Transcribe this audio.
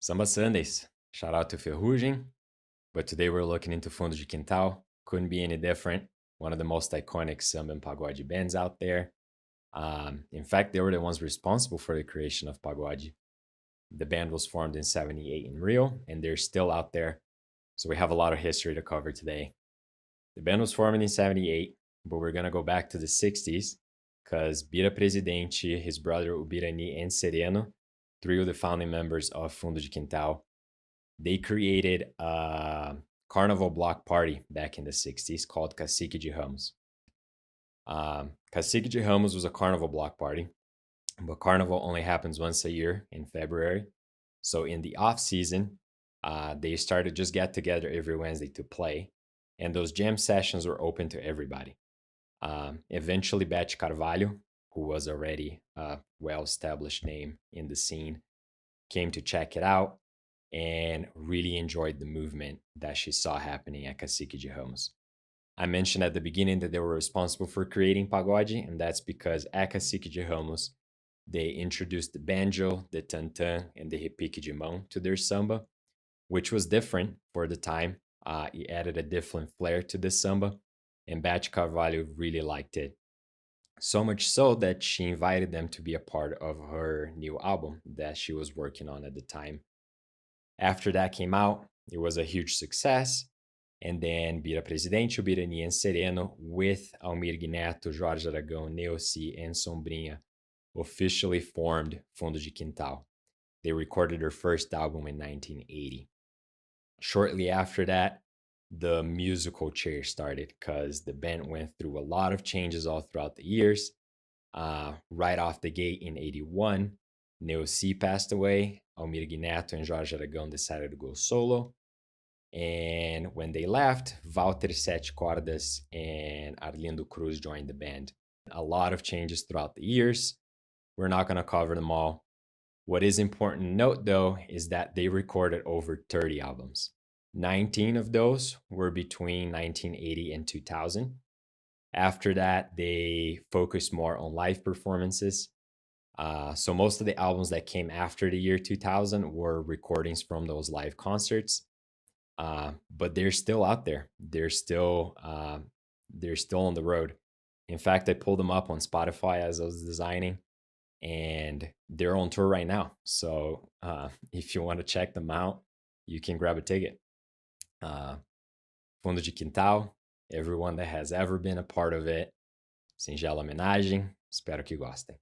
Samba Sundays. Shout out to Ferrugem. But today we're looking into Fundo de Quintal. Couldn't be any different. One of the most iconic samba and pagode bands out there. In fact, they were the ones responsible for the creation of pagode. The band was formed in 78 in Rio, and they're still out there. So we have a lot of history to cover today. The band was formed in 78, but we're going to go back to the 60s because Bira Presidente, his brother Ubirani, and Sereno, three of the founding members of Fundo de Quintal, they created a carnival block party back in the 60s called Cacique de Ramos. Cacique de Ramos was a carnival block party, but carnival only happens once a year in February. So in the off season, they started just get together every Wednesday to play, and those jam sessions were open to everybody. Eventually, Beth Carvalho, who was already a well-established name in the scene, came to check it out and really enjoyed the movement that she saw happening at Cacique de Ramos. I mentioned at the beginning that they were responsible for creating pagode, and that's because at Cacique de Ramos, they introduced the banjo, the tantã, and the repique de mão to their samba, which was different for the time. It added a different flair to the samba, and Beth Carvalho really liked it. So much so that she invited them to be a part of her new album that she was working on at the time. After that came out, it was a huge success. And then Bira Presidente, Ubirani, and Sereno, with Almir Neto, Jorge Aragão, Neossi, and Sombrinha, officially formed Fundo de Quintal. They recorded their first album in 1980. Shortly after that, the musical chair started because the band went through a lot of changes all throughout the years. Right off the gate in 81, Neossi passed away. Almir Neto and Jorge Aragão decided to go solo. And when they left, Walter Sete Cordas and Arlindo Cruz joined the band. A lot of changes throughout the years. We're not going to cover them all. What is important to note, though, is that they recorded over 30 albums. 19 of those were between 1980 and 2000. After that, they focused more on live performances. So most of the albums that came after the year 2000 were recordings from those live concerts. But they're still out there. They're still on the road. In fact, I pulled them up on Spotify as I was designing, and they're on tour right now. So if you want to check them out, you can grab a ticket. Fundo de Quintal, everyone that has ever been a part of it, singela homenagem. Espero que gostem.